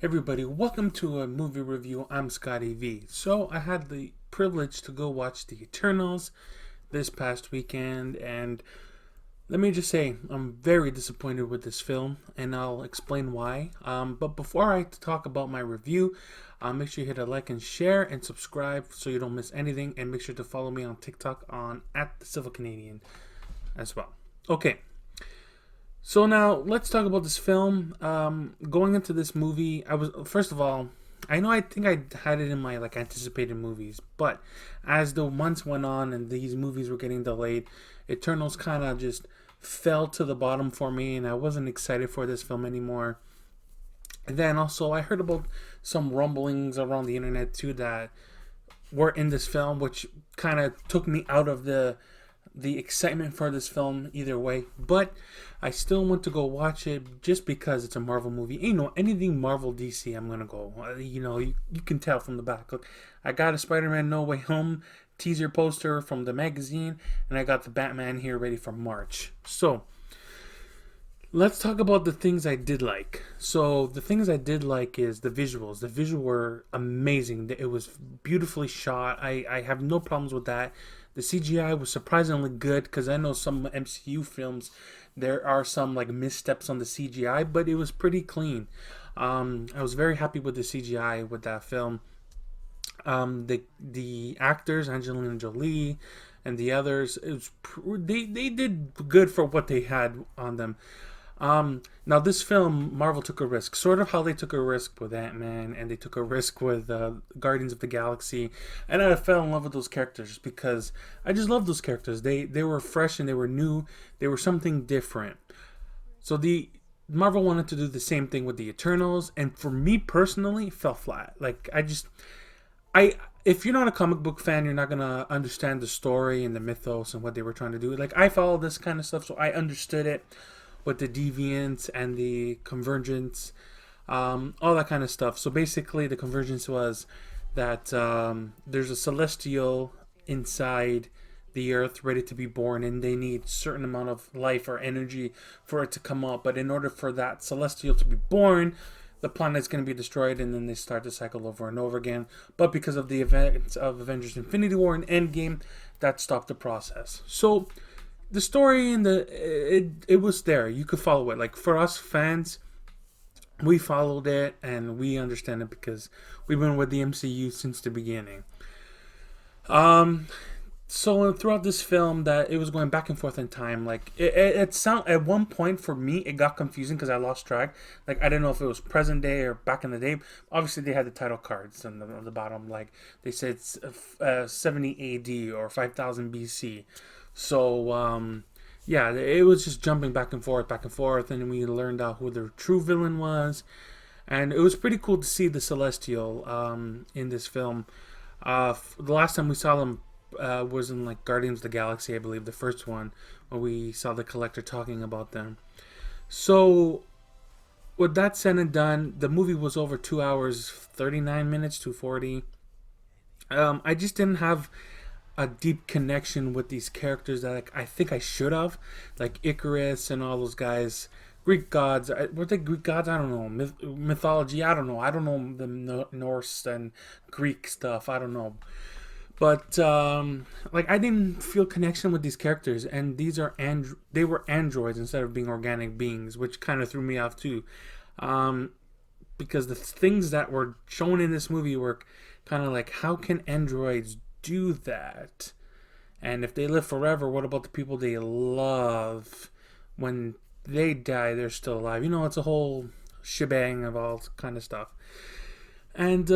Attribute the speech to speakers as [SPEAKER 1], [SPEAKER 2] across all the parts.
[SPEAKER 1] Everybody, welcome to a movie review. I'm Scotty V. So I had the privilege to go watch The Eternals this past weekend, and let me just say I'm very disappointed with this film, and I'll explain why. But before I talk about my review, make sure you hit a like and share and subscribe so you don't miss anything, and make sure to follow me on TikTok on @TheCivilCanadian as well. Okay. So now let's talk about this film. Going into this movie, I was first of all, I think I had it in my anticipated movies, but as the months went on and these movies were getting delayed, Eternals kind of just fell to the bottom for me, and I wasn't excited for this film anymore. And then also I heard about some rumblings around the internet too that were in this film, which kind of took me out of the excitement for this film either way. But I still want to go watch it just because it's a Marvel movie. Anything Marvel DC, I'm gonna go. You can tell from the back. Look, I got a Spider-Man No Way Home teaser poster from the magazine, and I got the Batman here ready for March. So let's talk about the things I did like. So the things I did like is the visuals. The visuals were amazing. It was beautifully shot. I have no problems with that. The CGI was surprisingly good because I know some MCU films there are some missteps on the CGI, but it was pretty clean. I was very happy with the CGI with that film. The actors, Angelina Jolie and the others, they did good for what they had on them. Now this film, Marvel took a risk, sort of how they took a risk with Ant-Man, and they took a risk with Guardians of the Galaxy, and I fell in love with those characters because I just love those characters. They were fresh and they were new. They were something different. So the Marvel wanted to do the same thing with the Eternals, and for me personally, it fell flat. If you're not a comic book fan, you're not gonna understand the story and the mythos and what they were trying to do. I follow this kind of stuff, so I understood it with the deviance and the convergence, all that kind of stuff. So basically, the convergence was that there's a celestial inside the earth ready to be born, and they need a certain amount of life or energy for it to come up. But in order for that celestial to be born, the planet's going to be destroyed, and then they start the cycle over and over again. But because of the events of Avengers Infinity War and Endgame, that stopped the process. So the story and it was there. You could follow it. Like for us fans, we followed it and we understand it because we've been with the MCU since the beginning. So throughout this film, that it was going back and forth in time. At one point for me, it got confusing because I lost track. I didn't know if it was present day or back in the day. Obviously, they had the title cards on the bottom. They said 70 AD or 5000 BC. So yeah, it was just jumping back and forth, and we learned out who the true villain was, and it was pretty cool to see the Celestial in this film. The last time we saw them was in Guardians of the Galaxy, I believe, the first one, where we saw the Collector talking about them. So with that said and done, the movie was over 2 hours 39 minutes, 240. I just didn't have a deep connection with these characters that I think I should have, like Icarus and all those guys. Greek gods, were they Greek gods? I don't know. Mythology, I don't know. I don't know the Norse and Greek stuff. I don't know. But I didn't feel connection with these characters, and they were androids instead of being organic beings, which kind of threw me off too. Because the things that were shown in this movie were kind of how can androids do that? And if they live forever, what about the people they love? When they die, they're still alive. It's a whole shebang of all kind of stuff. And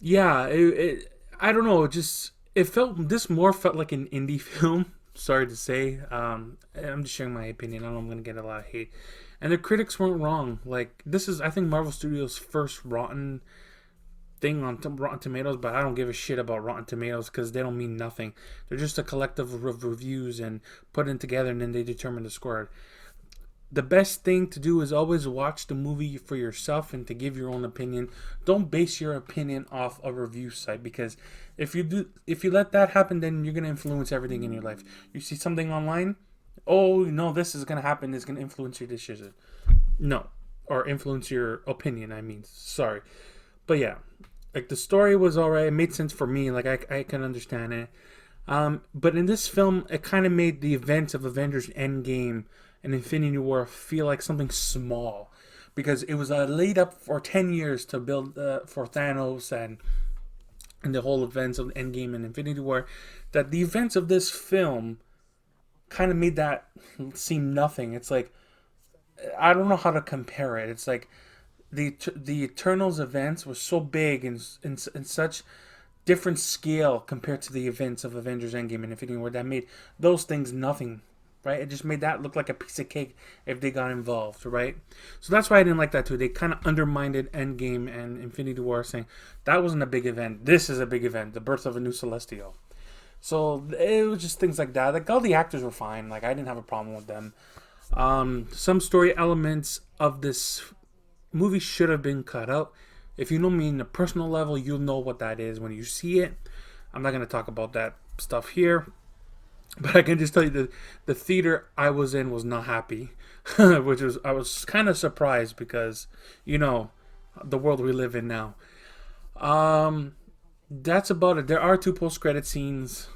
[SPEAKER 1] yeah, I don't know. This more felt like an indie film. Sorry to say. I'm just sharing my opinion. I know I'm gonna get a lot of hate. And the critics weren't wrong. This is, I think, Marvel Studios' first rotten thing on Rotten Tomatoes, but I don't give a shit about Rotten Tomatoes because they don't mean nothing. They're just a collective of reviews and put it together, and then they determine the score. The best thing to do is always watch the movie for yourself and to give your own opinion. Don't base your opinion off a review site, because if you let that happen, then you're going to influence everything in your life. You see something online, oh no, this is going to happen, it's going to influence your decision. No. or influence your opinion. I mean, sorry, but yeah, like the story was alright. It made sense for me. Like I can understand it. But in this film, it kind of made the events of Avengers Endgame and Infinity War feel like something small, because it was laid up for 10 years to build for Thanos and the whole events of Endgame and Infinity War, that the events of this film kind of made that seem nothing. It's like, I don't know how to compare it. It's like the Eternals events were so big and in such different scale compared to the events of Avengers Endgame and Infinity War that made those things nothing, right? It just made that look like a piece of cake if they got involved, right? So that's why I didn't like that too. They kind of undermined Endgame and Infinity War, saying that wasn't a big event. This is a big event, the birth of a new Celestial. So it was just things like that. Like all the actors were fine. Like I didn't have a problem with them. Some story elements of this movie should have been cut out. If you know me in a personal level, you'll know what that is when you see it. I'm not going to talk about that stuff here, but I can just tell you that the theater I was in was not happy, which was, I was kind of surprised because, you know, the world we live in now. That's about it. There are 2 post-credit scenes.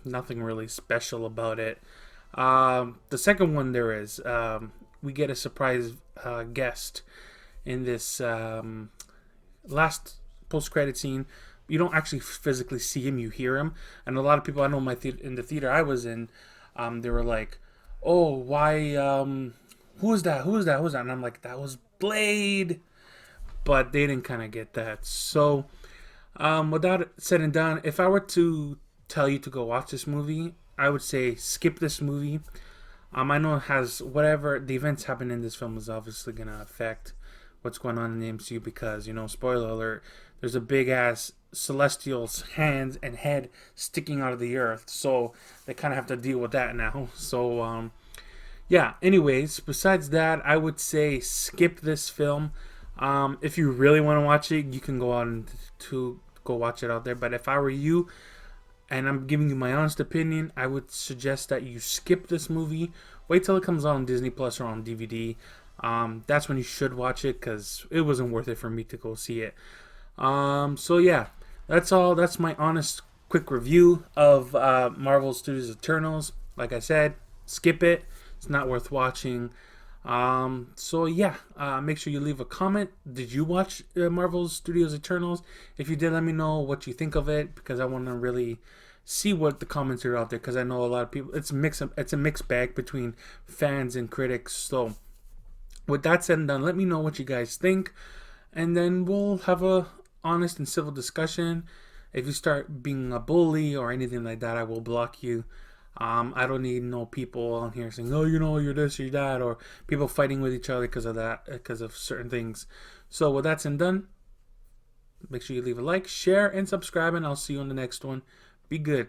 [SPEAKER 1] Nothing really special about it. The second one there is, we get a surprise guest in this last post-credit scene. You don't actually physically see him, you hear him. And a lot of people I know in the theater I was in, they were like, oh, why, who is that? Who is that? Who is that? And I'm like, that was Blade. But they didn't kind of get that. So, with that said and done, if I were to tell you to go watch this movie, I would say skip this movie. I know it has whatever the events happen in this film is obviously going to affect what's going on in the MCU because, you know, spoiler alert, there's a big ass Celestial's hands and head sticking out of the earth. So they kind of have to deal with that now. So, yeah, anyways, besides that, I would say skip this film. If you really want to watch it, you can go on to go watch it out there. But if I were you, and I'm giving you my honest opinion, I would suggest that you skip this movie. Wait till it comes out on Disney Plus or on DVD. That's when you should watch it because it wasn't worth it for me to go see it. So yeah, that's all. That's my honest quick review of Marvel Studios Eternals. Like I said, skip it. It's not worth watching. So yeah, make sure you leave a comment. Did you watch Marvel Studios Eternals? If you did, let me know what you think of it because I want to really see what the comments are out there because I know a lot of people. It's a mixed bag between fans and critics. So with that said and done, let me know what you guys think, and then we'll have a honest and civil discussion. If you start being a bully or anything like that, I will block you. I don't need no people on here saying, oh, you know, you're this, you're that, or people fighting with each other because of that, because of certain things. So with that said and done, make sure you leave a like, share, and subscribe, and I'll see you on the next one. Be good.